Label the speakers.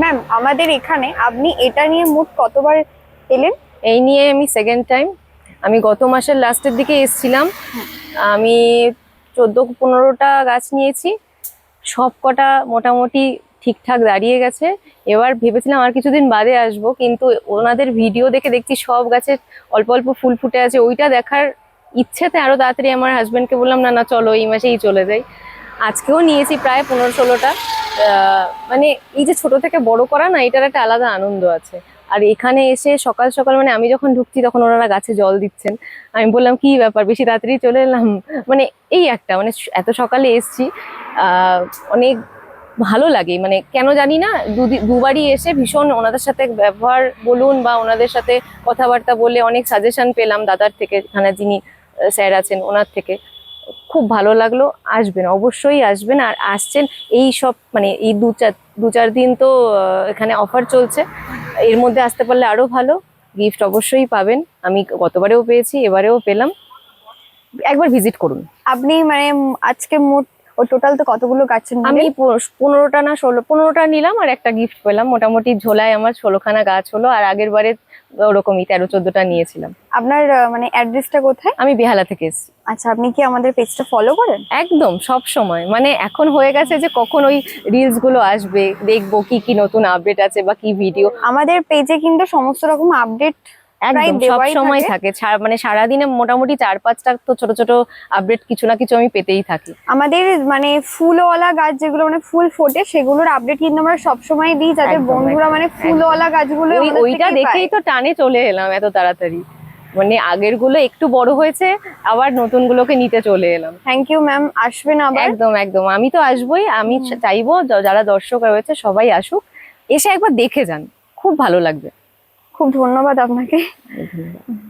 Speaker 1: Ma'am আমাদের এখানে আপনি এটা নিয়ে মোট কতবার এলেন?
Speaker 2: এই নিয়ে আমি সেকেন্ড টাইম। আমি গত মাসের লাস্টের দিকে এসেছিলাম। আমি 14-15টা গাছ নিয়েছি, সব কটা মোটামুটি ঠিকঠাক দাঁড়িয়ে গেছে। এবার ভেবেছিলাম আর কিছুদিন বাদে আসবো, কিন্তু ওনাদের ভিডিও দেখে দেখছি সব গাছের অল্প অল্প ফুল ফুটে আছে। ওইটা দেখার ইচ্ছেতে আরো তাড়াতাড়ি আমার হাজবেন্ডকে বললাম, না না চলো এই মাসেই চলে যাই। আজকেও নিয়েছি প্রায় 15-16টা। মানে এই যে ছোট থেকে বড় করা না, এটার একটা আলাদা আনন্দ আছে। আর এখানে এসে সকাল সকাল মানে আমি যখন ঢুকছি তখন ওনারা গাছে জল দিচ্ছেন। আমি বললাম কি ব্যাপার, বেশি তাড়াতাড়ি চলে এলাম? মানে এই একটা মানে এত সকালে এসছি, অনেক ভালো লাগে। মানে কেন জানি না, দুবারই এসে ভীষণ ওনাদের সাথে ব্যবহার বলুন বা ওনাদের সাথে কথাবার্তা বলে অনেক সাজেশন পেলাম দাদার থেকে, এখানে যিনি স্যার আছেন ওনার থেকে। খুব ভালো লাগলো। আসবেন, অবশ্যই আসবেন। আর আসছেন এই সব মানে এই দু চার দিন তো এখানে অফার চলছে, এর মধ্যে আসতে পারলে আরো ভালো। গিফট অবশ্যই পাবেন, আমি গতবারেও পেয়েছি, এবারেও পেলাম। একবার ভিজিট করুন।
Speaker 1: আপনি মানে আজকে মোট ও টোটাল তো কতগুলো গাছ
Speaker 2: আমি
Speaker 1: নিলেন?
Speaker 2: 15টা না 15টা নিলাম আর একটা গিফট পেলাম। মোটামুটি ঝোলায় আমার 16খানা গাছ হলো। আর আগের বারে ওরকমই 13-14টা নিয়েছিলাম।
Speaker 1: আপনার মানে অ্যাড্রেসটা কোথায়?
Speaker 2: আমি বেহালা থেকে এসেছি।
Speaker 1: আচ্ছা, আপনি কি আমাদের পেজটা ফলো করেন?
Speaker 2: একদম সব সময়, মানে এখন হয়ে গেছে যে কখন ওই রিলস গুলো আসবে, দেখবো কি কি নতুন আপডেট আছে বা কি ভিডিও।
Speaker 1: আমাদের পেজে কিন্তু সমস্ত রকম আপডেট প্রায়
Speaker 2: একদম সব
Speaker 1: দেওয়াই
Speaker 2: সময়
Speaker 1: থাকে।
Speaker 2: থাকে। মানে সারাদিনে মোটামুটি 4-5টা তো ছোট ছোট আপডেট কিছু না কিছু আমি পেতেই থাকি।
Speaker 1: আমাদের মানে ফুলওয়ালা গাছ যেগুলো মানে ফুল ফোটে সেগুলোর আপডেট কিন্তু আমরা সবসময় দিই, যাতে
Speaker 2: একদম
Speaker 1: বন্ধুরা মানে ফুলওয়ালা গাছগুলো
Speaker 2: ওইটা দেখেই তো টানে চলে এলাম এত তাড়াতাড়ি। মানে আগের গুলো একটু বড় হয়েছে, আবার নতুন গুলোকে নিতে চলে এলাম।
Speaker 1: থ্যাংক ইউ ম্যাম, আসবেন আবার।
Speaker 2: একদম একদম, আমি তো আসবোই। আমি চাইবো যারা দর্শক রয়েছে সবাই আসুক, এসে একবার দেখে যান, খুব ভালো লাগবে।
Speaker 1: খুব ধন্যবাদ আপনাকে।
Speaker 2: ধন্যবাদ।